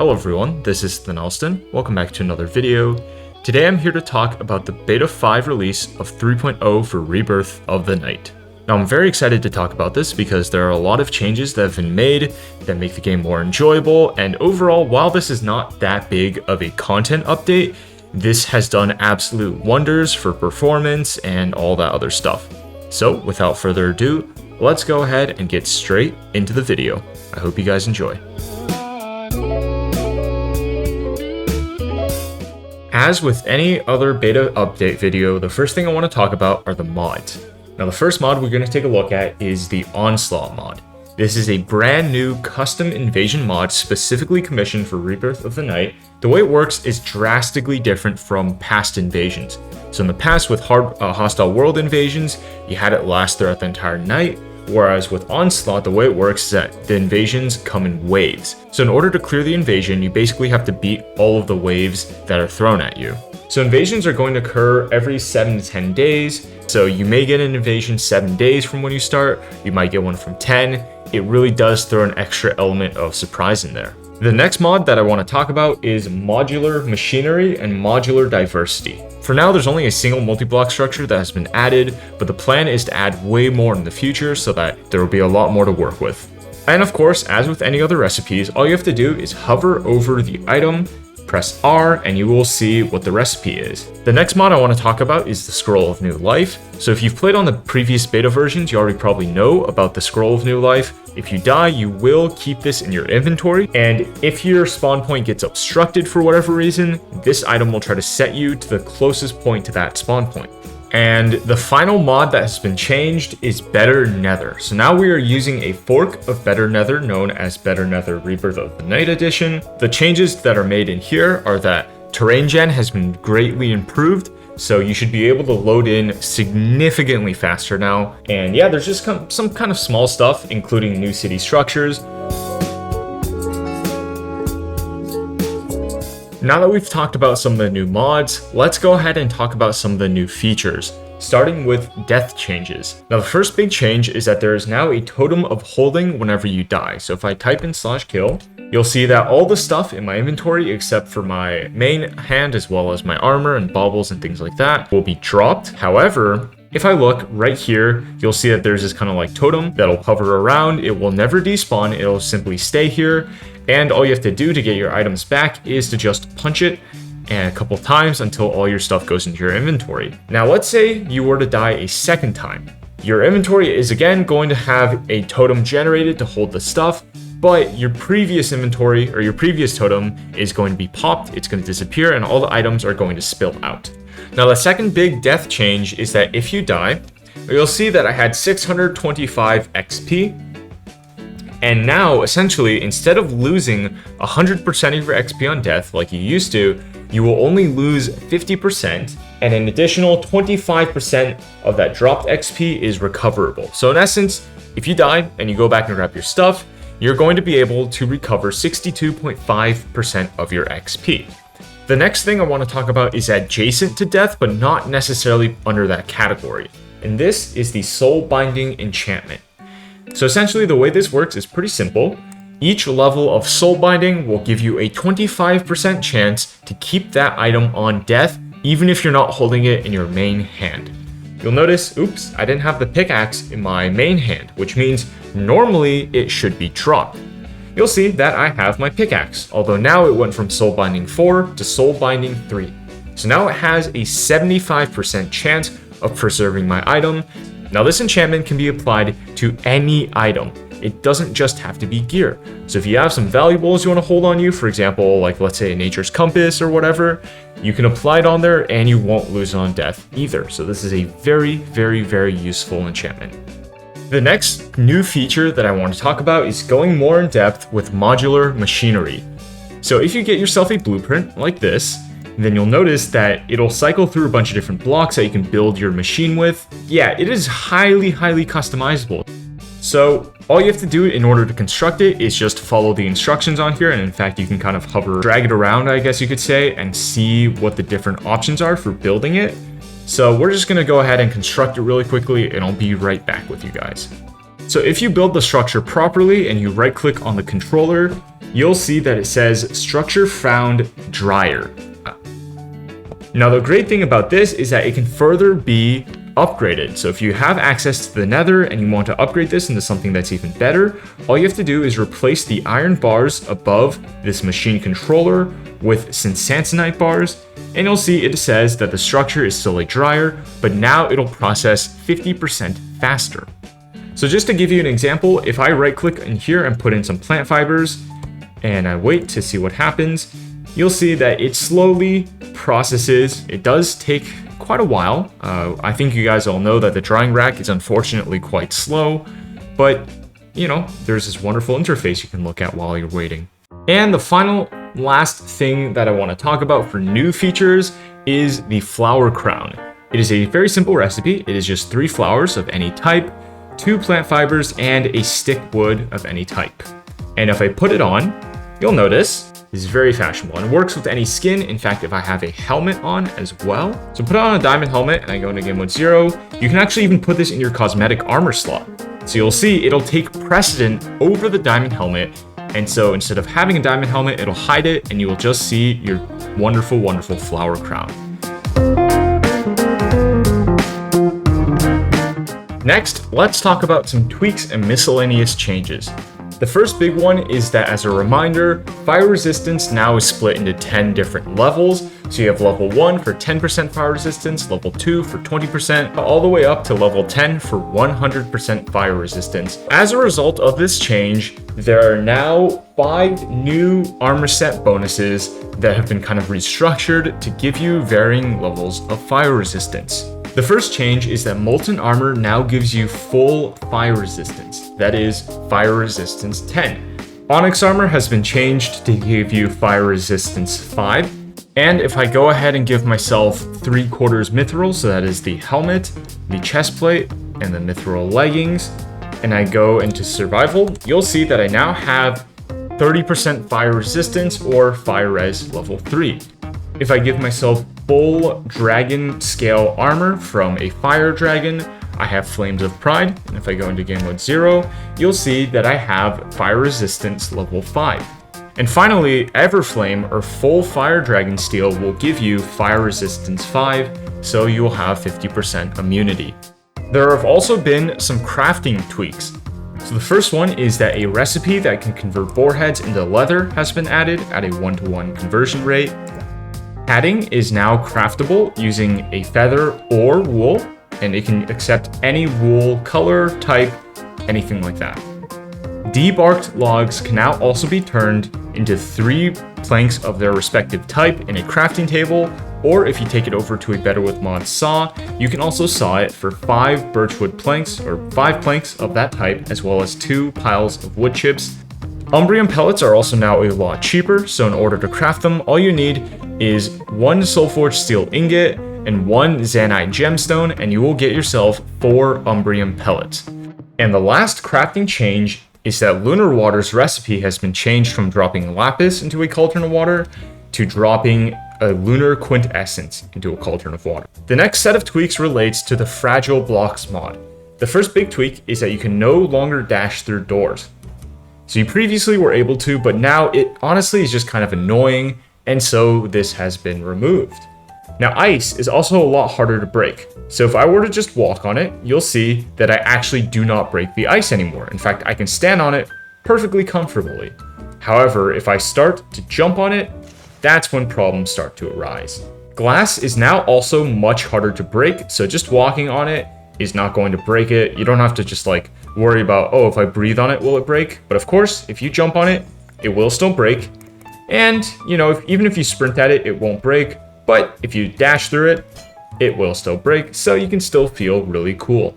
Hello everyone, this is TheNelston. Welcome back to another video. Today I'm here to talk about the Beta 5 release of 3.0 for Rebirth of the Night. Now I'm very excited to talk about this because there are a lot of changes that have been made that make the game more enjoyable, and overall, while this is not that big of a content update, this has done absolute wonders for performance and all that other stuff. So without further ado, let's go ahead and get straight into the video. I hope you guys enjoy. As with any other beta update video, the first thing I want to talk about are the mods. Now the first mod we're going to take a look at is the Onslaught mod. This is a brand new custom invasion mod specifically commissioned for Rebirth of the Night. The way it works is drastically different from past invasions. So in the past with hostile world invasions, you had it last throughout the entire night. Whereas with Onslaught, the way it works is that the invasions come in waves. So in order to clear the invasion, you basically have to beat all of the waves that are thrown at you. So invasions are going to occur every 7 to 10 days. So you may get an invasion 7 days from when you start. You might get one from 10. It really does throw an extra element of surprise in there. The next mod that I want to talk about is modular machinery and modular diversity. For now, there's only a single multi-block structure that has been added, but the plan is to add way more in the future so that there will be a lot more to work with. And of course, as with any other recipes, all you have to do is hover over the item, press R, and you will see what the recipe is. The next mod I want to talk about is the Scroll of New Life. So if you've played on the previous beta versions, you already probably know about the Scroll of New Life. If you die, you will keep this in your inventory, and if your spawn point gets obstructed for whatever reason, this item will try to set you to the closest point to that spawn point. And the final mod that has been changed is Better Nether. So now we are using a fork of Better Nether known as Better Nether Rebirth of the Night Edition. The changes that are made in here are that terrain gen has been greatly improved, so you should be able to load in significantly faster now. And yeah, there's just some kind of small stuff, including new city structures. Now that we've talked about some of the new mods, let's go ahead and talk about some of the new features, starting with death changes. Now the first big change is that there is now a totem of holding whenever you die. So if I type in /kill, you'll see that all the stuff in my inventory except for my main hand as well as my armor and baubles and things like that will be dropped. However, if I look right here, you'll see that there's this kind of like totem that'll hover around. It will never despawn, it'll simply stay here. And all you have to do to get your items back is to just punch it a couple times until all your stuff goes into your inventory. Now let's say you were to die a second time. Your inventory is again going to have a totem generated to hold the stuff, but your previous inventory or your previous totem is going to be popped, it's going to disappear, and all the items are going to spill out. Now the second big death change is that if you die, you'll see that I had 625 XP. And now, essentially, instead of losing 100% of your XP on death like you used to, you will only lose 50%, and an additional 25% of that dropped XP is recoverable. So in essence, if you die and you go back and grab your stuff, you're going to be able to recover 62.5% of your XP. The next thing I want to talk about is adjacent to death, but not necessarily under that category. And this is the Soul Binding enchantment. So essentially the way this works is pretty simple. Each level of soul binding will give you a 25% chance to keep that item on death, even if you're not holding it in your main hand. You'll notice, oops, I didn't have the pickaxe in my main hand, which means normally it should be dropped. You'll see that I have my pickaxe, although now it went from soul binding 4 to soul binding 3. So now it has a 75% chance of preserving my item. Now this enchantment can be applied to any item. It doesn't just have to be gear. So if you have some valuables you want to hold on you, for example, like let's say a nature's compass or whatever, you can apply it on there and you won't lose it on death either. So this is a very, very, very useful enchantment. The next new feature that I want to talk about is going more in depth with modular machinery. So if you get yourself a blueprint like this, then you'll notice that it'll cycle through a bunch of different blocks that you can build your machine with. Yeah, it is highly, highly customizable. So all you have to do in order to construct it is just follow the instructions on here. And in fact, you can kind of hover, drag it around, I guess you could say, and see what the different options are for building it. So we're just gonna go ahead and construct it really quickly, and I'll be right back with you guys. So if you build the structure properly and you right click on the controller, you'll see that it says structure found drier. Now the great thing about this is that it can further be upgraded. So if you have access to the nether and you want to upgrade this into something that's even better, all you have to do is replace the iron bars above this machine controller with sansanite bars, and you'll see it says that the structure is still a drier, but now it'll process 50% faster. So just to give you an example, if I right click in here and put in some plant fibers and I wait to see what happens, you'll see that it slowly processes. It does take quite a while. I think you guys all know that the drying rack is unfortunately quite slow, but you know, there's this wonderful interface you can look at while you're waiting. And the last thing that I want to talk about for new features is the flower crown. It is a very simple recipe. It is just 3 flowers of any type, 2 plant fibers, and a stick wood of any type. And if I put it on, you'll notice it's very fashionable and it works with any skin. In fact, if I have a helmet on as well, so put on a diamond helmet and I go into game mode 0, you can actually even put this in your cosmetic armor slot. So you'll see it'll take precedent over the diamond helmet. And so instead of having a diamond helmet, it'll hide it and you will just see your wonderful, wonderful flower crown. Next, let's talk about some tweaks and miscellaneous changes. The first big one is that, as a reminder, fire resistance now is split into 10 different levels. So you have level 1 for 10% fire resistance, level 2 for 20%, all the way up to level 10 for 100% fire resistance. As a result of this change, there are now 5 new armor set bonuses that have been kind of restructured to give you varying levels of fire resistance. The first change is that molten armor now gives you full fire resistance, that is, fire resistance 10. Onyx armor has been changed to give you fire resistance 5. And if I go ahead and give myself 3/4 mithril, so that is the helmet, the chest plate, and the mithril leggings, and I go into survival, you'll see that I now have 30% fire resistance or fire res level 3. If I give myself full dragon scale armor from a fire dragon, I have Flames of Pride, and if I go into game mode 0, you'll see that I have fire resistance level 5. And finally, Everflame or full fire dragon steel will give you fire resistance 5, so you will have 50% immunity. There have also been some crafting tweaks. So the first one is that a recipe that can convert boar heads into leather has been added at a 1-to-1 conversion rate. Padding is now craftable using a feather or wool, and it can accept any wool color, type, anything like that. Debarked logs can now also be turned into 3 planks of their respective type in a crafting table, or if you take it over to a Better with Mods saw, you can also saw it for 5 birchwood planks, or 5 planks of that type, as well as 2 piles of wood chips. Umbrium pellets are also now a lot cheaper, so in order to craft them, all you need is 1 soulforged steel ingot and 1 zanite gemstone, and you will get yourself 4 umbrium pellets. And the last crafting change is that Lunar Water's recipe has been changed from dropping lapis into a cauldron of water to dropping a lunar quintessence into a cauldron of water. The next set of tweaks relates to the fragile blocks mod. The first big tweak is that you can no longer dash through doors. So you previously were able to, but now it honestly is just kind of annoying, and so this has been removed. Now ice is also a lot harder to break. So if I were to just walk on it, you'll see that I actually do not break the ice anymore. In fact, I can stand on it perfectly comfortably. However, if I start to jump on it, that's when problems start to arise. Glass is now also much harder to break, so just walking on it is not going to break it. You don't have to just like worry about, oh, if I breathe on it, will it break? But of course, if you jump on it, it will still break. And, you know, even if you sprint at it, it won't break. But if you dash through it, it will still break, so you can still feel really cool.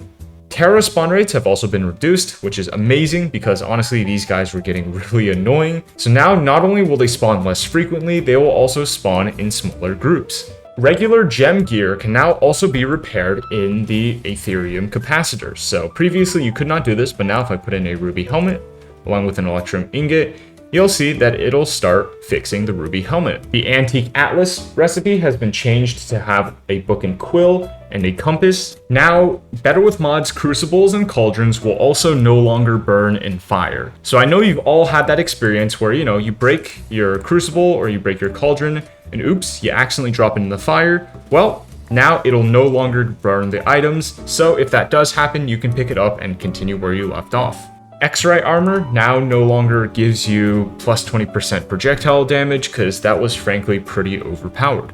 Terra spawn rates have also been reduced, which is amazing because honestly, these guys were getting really annoying. So now not only will they spawn less frequently, they will also spawn in smaller groups. Regular gem gear can now also be repaired in the Aetherium capacitors. So previously you could not do this, but now if I put in a ruby helmet along with an electrum ingot, you'll see that it'll start fixing the ruby helmet. The antique atlas recipe has been changed to have a book and quill and a compass. Now, better with mods, crucibles and cauldrons will also no longer burn in fire. So I know you've all had that experience where, you break your crucible or you break your cauldron and oops, you accidentally drop it in the fire. Well, now it'll no longer burn the items. So if that does happen, you can pick it up and continue where you left off. X-ray armor now no longer gives you plus 20% projectile damage because that was frankly pretty overpowered.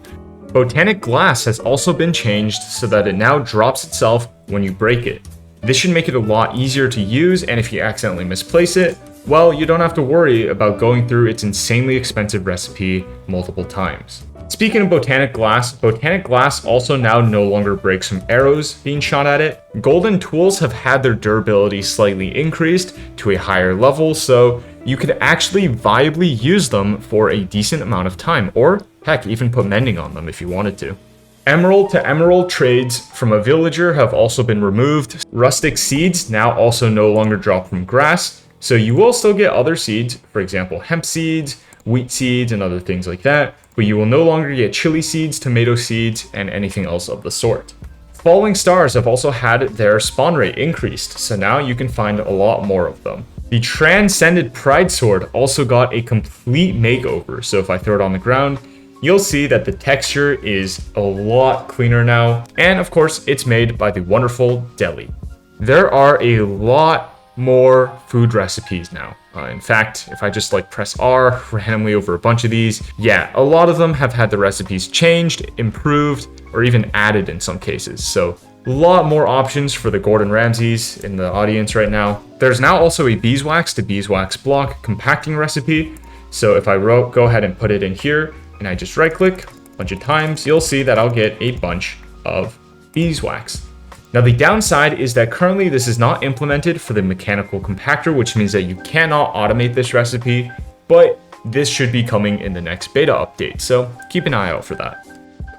Botanic glass has also been changed so that it now drops itself when you break it. This should make it a lot easier to use, and if you accidentally misplace it, well, you don't have to worry about going through its insanely expensive recipe multiple times. Speaking of botanic glass also now no longer breaks from arrows being shot at it. Golden tools have had their durability slightly increased to a higher level, so you could actually viably use them for a decent amount of time, or heck, even put mending on them if you wanted to. Emerald to emerald trades from a villager have also been removed. Rustic seeds now also no longer drop from grass, so you will still get other seeds, for example, hemp seeds, wheat seeds, and other things like that, but you will no longer get chili seeds, tomato seeds, and anything else of the sort. Falling stars have also had their spawn rate increased, so now you can find a lot more of them. The Transcended Pride Sword also got a complete makeover, so if I throw it on the ground, you'll see that the texture is a lot cleaner now, and of course, it's made by the wonderful Deli. There are a lot more food recipes now. In fact, if I just press R randomly over a bunch of these, yeah, a lot of them have had the recipes changed, improved, or even added in some cases. So a lot more options for the Gordon Ramsays in the audience right now. There's now also a beeswax to beeswax block compacting recipe. So if I go ahead and put it in here and I just right click a bunch of times, you'll see that I'll get a bunch of beeswax. Now the downside is that currently this is not implemented for the mechanical compactor, which means that you cannot automate this recipe, but this should be coming in the next beta update, so keep an eye out for that.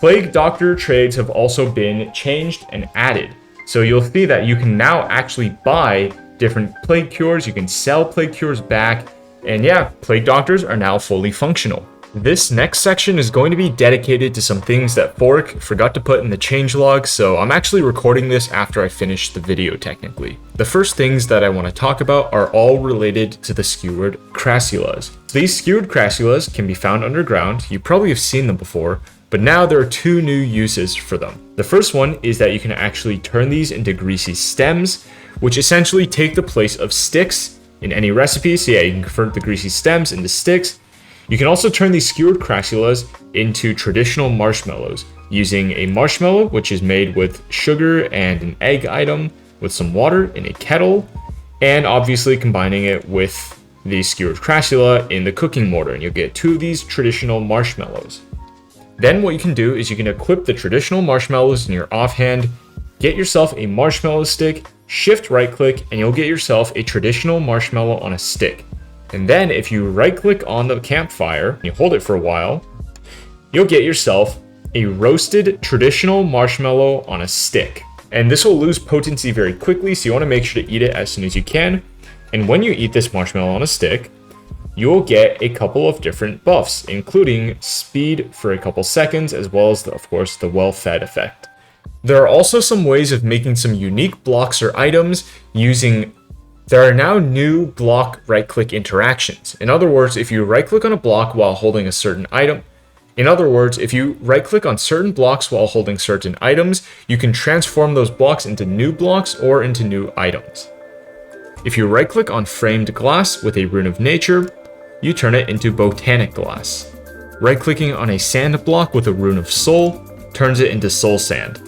Plague Doctor trades have also been changed and added, so you'll see that you can now actually buy different plague cures, you can sell plague cures back, and yeah, Plague Doctors are now fully functional. This next section is going to be dedicated to some things that Fork forgot to put in the changelog, so I'm actually recording this after I finish the video technically. The first things that I want to talk about are all related to the skewered crassulas. So these skewered crassulas can be found underground, you probably have seen them before, but now there are two new uses for them. The first one is that you can actually turn these into greasy stems, which essentially take the place of sticks in any recipe, so yeah, you can convert the greasy stems into sticks. You can also turn these skewered crassulas into traditional marshmallows using a marshmallow, which is made with sugar and an egg item with some water in a kettle, and obviously combining it with the skewered crassula in the cooking mortar, and you'll get two of these traditional marshmallows. Then what you can do is you can equip the traditional marshmallows in your offhand, get yourself a marshmallow stick, shift right click, and you'll get yourself a traditional marshmallow on a stick. And then if you right click on the campfire and you hold it for a while, you'll get yourself a roasted traditional marshmallow on a stick. And this will lose potency very quickly, so you want to make sure to eat it as soon as you can. And when you eat this marshmallow on a stick, you'll get a couple of different buffs, including speed for a couple seconds, as well as, of course, the well-fed effect. There are also some ways of making some unique blocks or items using. There are now new block right-click interactions. In other words, if you right-click on a block while holding a certain item, if you right-click on certain blocks while holding certain items, you can transform those blocks into new blocks or into new items. If you right-click on framed glass with a rune of nature, you turn it into botanic glass. Right-clicking on a sand block with a rune of soul turns it into soul sand.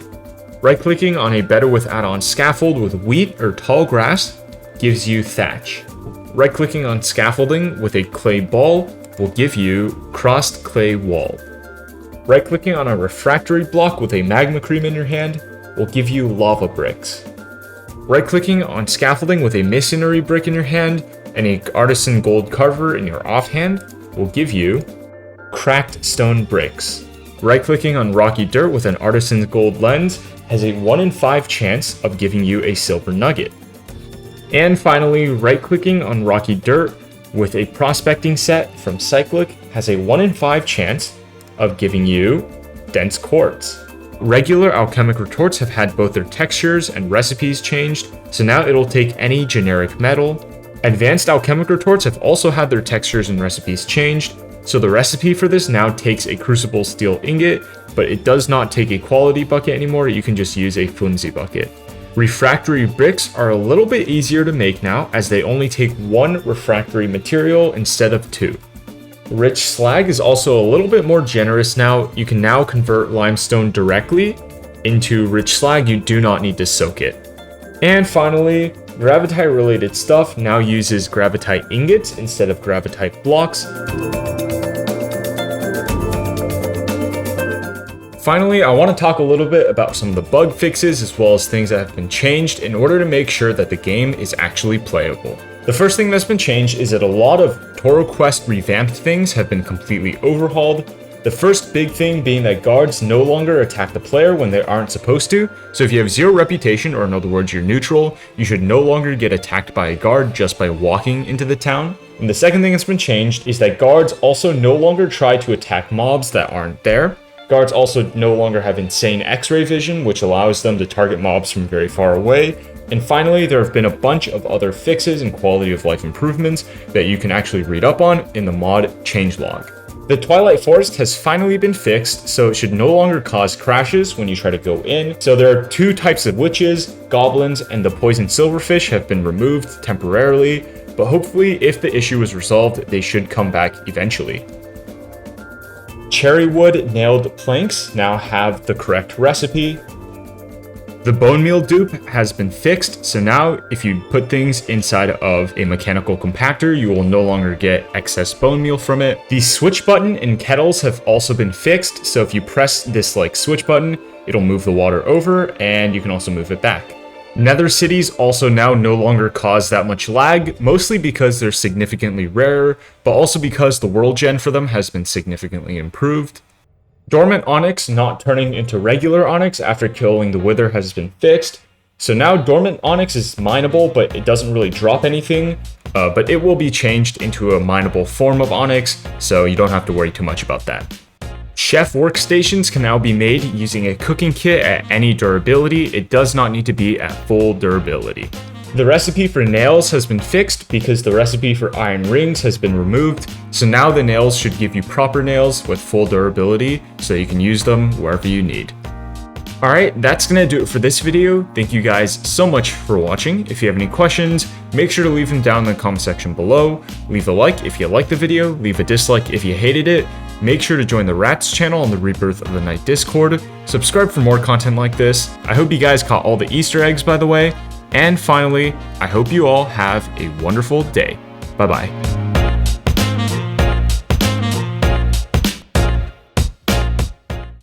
Right-clicking on a better with add-on scaffold with wheat or tall grass gives you thatch. Right-clicking on scaffolding with a clay ball will give you crossed clay wall. Right-clicking on a refractory block with a magma cream in your hand will give you lava bricks. Right-clicking on scaffolding with a masonry brick in your hand and an artisan gold carver in your offhand will give you cracked stone bricks. Right-clicking on rocky dirt with an artisan's gold lens has a 1 in 5 chance of giving you a silver nugget. And finally, right-clicking on rocky dirt with a prospecting set from Cyclic has a 1 in 5 chance of giving you dense quartz. Regular alchemic retorts have had both their textures and recipes changed, so now it'll take any generic metal. Advanced alchemic retorts have also had their textures and recipes changed, so the recipe for this now takes a crucible steel ingot, but it does not take a quality bucket anymore. You can just use a flimsy bucket. Refractory bricks are a little bit easier to make now, as they only take 1 refractory material instead of 2. Rich slag is also a little bit more generous now. You can now convert limestone directly into rich slag. You do not need to soak it. And finally, gravitite related stuff now uses gravitite ingots instead of gravitite blocks. Finally, I want to talk a little bit about some of the bug fixes as well as things that have been changed in order to make sure that the game is actually playable. The first thing that's been changed is that a lot of Toro Quest revamped things have been completely overhauled. The first big thing being that guards no longer attack the player when they aren't supposed to. So if you have 0 reputation, or in other words you're neutral, you should no longer get attacked by a guard just by walking into the town. And the second thing that's been changed is that guards also no longer try to attack mobs that aren't there. Guards also no longer have insane X-ray vision, which allows them to target mobs from very far away. And finally, there have been a bunch of other fixes and quality of life improvements that you can actually read up on in the mod Changelog. The Twilight Forest has finally been fixed, so it should no longer cause crashes when you try to go in. So there are 2 types of witches, goblins, and the poison silverfish have been removed temporarily, but hopefully if the issue is resolved, they should come back eventually. Cherrywood nailed planks now have the correct recipe. The bone meal dupe has been fixed, so now if you put things inside of a mechanical compactor, you will no longer get excess bone meal from it. The switch button in kettles have also been fixed, so if you press this switch button, it'll move the water over, and you can also move it back. Nether cities also now no longer cause that much lag, mostly because they're significantly rarer, but also because the world gen for them has been significantly improved. Dormant onyx not turning into regular onyx after killing the wither has been fixed. So now dormant onyx is mineable, but it doesn't really drop anything, but it will be changed into a mineable form of onyx, so you don't have to worry too much about that. Chef workstations can now be made using a cooking kit at any durability. It does not need to be at full durability. The recipe for nails has been fixed because the recipe for iron rings has been removed, so now the nails should give you proper nails with full durability so you can use them wherever you need. Alright, that's gonna do it for this video. Thank you guys so much for watching. If you have any questions, make sure to leave them down in the comment section below. Leave a like if you liked the video, leave a dislike if you hated it. Make sure to join the Rats channel on the Rebirth of the Night Discord. Subscribe for more content like this. I hope you guys caught all the Easter eggs, by the way. And finally, I hope you all have a wonderful day. Bye-bye.